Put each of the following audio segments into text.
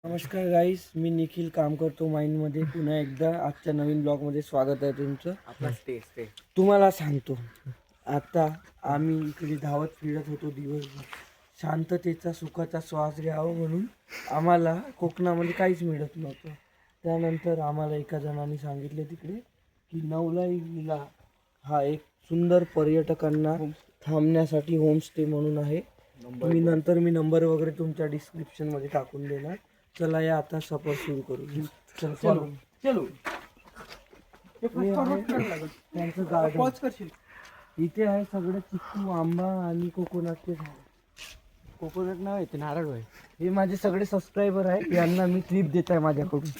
नमस्कार गाईस, मी निखिल काम करतो माइंडमध्ये. पुन्हा एकदा आजच्या नवीन ब्लॉगमध्ये स्वागत आहे तुमचं. आपला स्टे तुम्हाला सांगतो, आता आम्ही इकडे धावत फिरत होतो दिवसभर. शांततेचा सुखाचा श्वास घ्यावा म्हणून आम्हाला कोकणामध्ये काहीच मिळत नव्हतं. त्यानंतर आम्हाला एका जणांनी सांगितले तिकडे की नवलाई विला हा एक सुंदर पर्यटकांना थांबण्यासाठी होमस्टे म्हणून आहे. मी नंबर वगैरे तुमच्या डिस्क्रिप्शनमध्ये टाकून देणार. चला या आता सफर सुरू करू. चलो चलो त्यांचं गार्डन इथे आहे. सगळं चिक्कू, आंबा आणि कोकोनटचे झाड. कोकोनट नाव आहे ते नारळ आहे. हे माझे सगळे सबस्क्रायबर आहे. यांना मी ट्रिप देत आहे माझ्याकडून.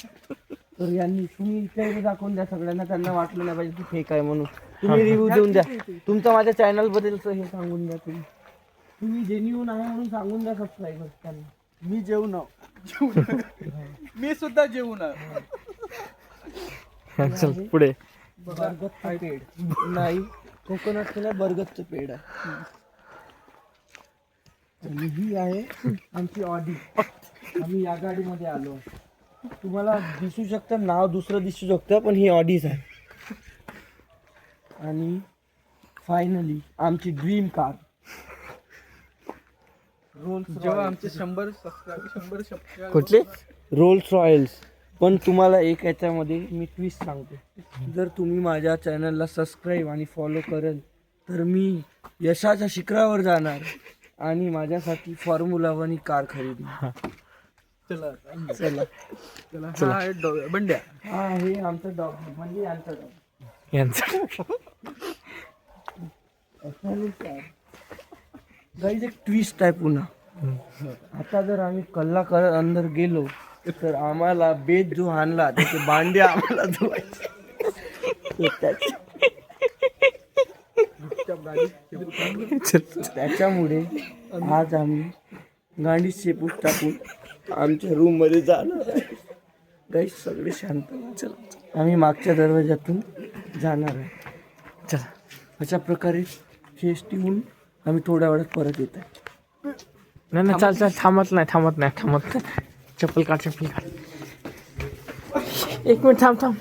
तर यांनी तुम्ही इथे दाखवून द्या सगळ्यांना. त्यांना वाटलं नाही पाहिजे की फेक आहे म्हणून. तुम्ही रिव्ह्यू देऊन द्या. तुमचं माझ्या चॅनल बद्दलचं हे सांगून द्या. तुम्ही जेन्युइन आहे म्हणून सांगून द्या सबस्क्रायबर त्यांना. मी जेवण मी सुद्धा जेवण चल पुढे. बरगदचं पेड नाही, कोकोनटचं नाही, बरगदचं पेड आहे. आणि ही आहे आमची ऑडी. आम्ही या गाडीमध्ये आलो. तुम्हाला दिसू शकतं, नाव दुसरं दिसू शकतं, पण ही ऑडीच आहे. आणि फायनली आमची ड्रीम कार जेव्हा आमचे 100 कुठले रोल्स रॉयल्स. पण तुम्हाला एक याच्यामध्ये मी ट्विस्ट सांगतो. जर तुम्ही माझ्या चॅनलला सबस्क्राईब आणि फॉलो करेल तर मी यशाच्या शिखरावर जाणार आणि माझ्यासाठी फॉर्म्युला 1 कार खरेदी. चला चला चला हा आहे बंड्या. हा हे आमचं डॉग म्हणजे यांचा डॉग. गाईज एक ट्विस्ट आहे पुन्हा. आता जर आम्ही कल्ला करत अंदर गेलो तर आम्हाला बेत जो आणला त्याचे भांडे आम्हाला धुवायचे. त्याच्यामुळे आज आम्ही गांडी शेपूट टाकून आमच्या रूम मध्ये जाणार आहे. गाईज सगळे शांत. चला आम्ही मागच्या दरवाजातून जाणार आहे. चला अशा प्रकारे फेस्टिवून आम्ही थोड्या वेळात परत येत आहे. नाही चाल थांबत नाही. चप्पल काढ. एक मिनिट थांब.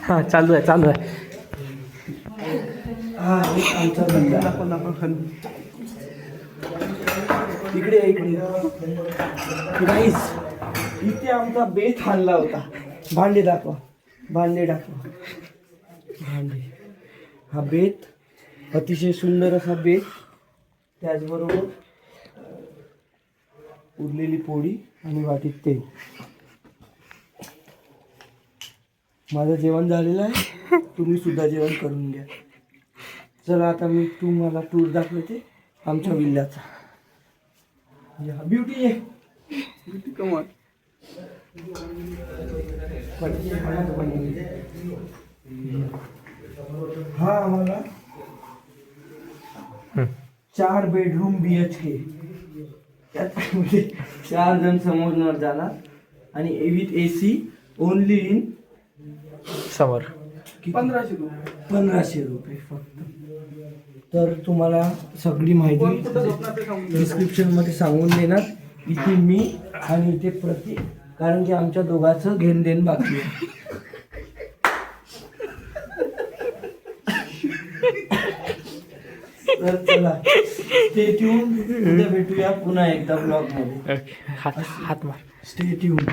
हा चालू आहे. हा एक आमचा धंदा. इकडे गाईस, इथे आमचा बेत आणला होता. भांडे दाखवा. हा बेत अतिशय सुंदर असा बेत. त्याचबरोबर उरलेली पोळी आणि वाटीत तेल. माझं जेवण झालेलं आहे. तुम्ही सुद्धा जेवण करून घ्या. चला आता मी तुम्हाला टूर दाखवते आमच्या विल्ल्याचा. Beauty come on. हा आम्हाला 4 बेडरूम BHK. त्याच्यामध्ये 4 जण समोरवर जाणार आणि विथ AC ओनली इन समोर 1500 रुपये फक्त. तर तुम्हाला सगळी माहिती डिस्क्रिप्शन मध्ये सांगून देणार. इथे मी आणि इथे प्रतीक, कारण की आमच्या दोघांचं घेणदेण बाकी आहे. तर चला स्टे ट्यून. उद्या भेटूया पुन्हा एकदा ब्लॉग मध्ये. हात मार. Stay tune.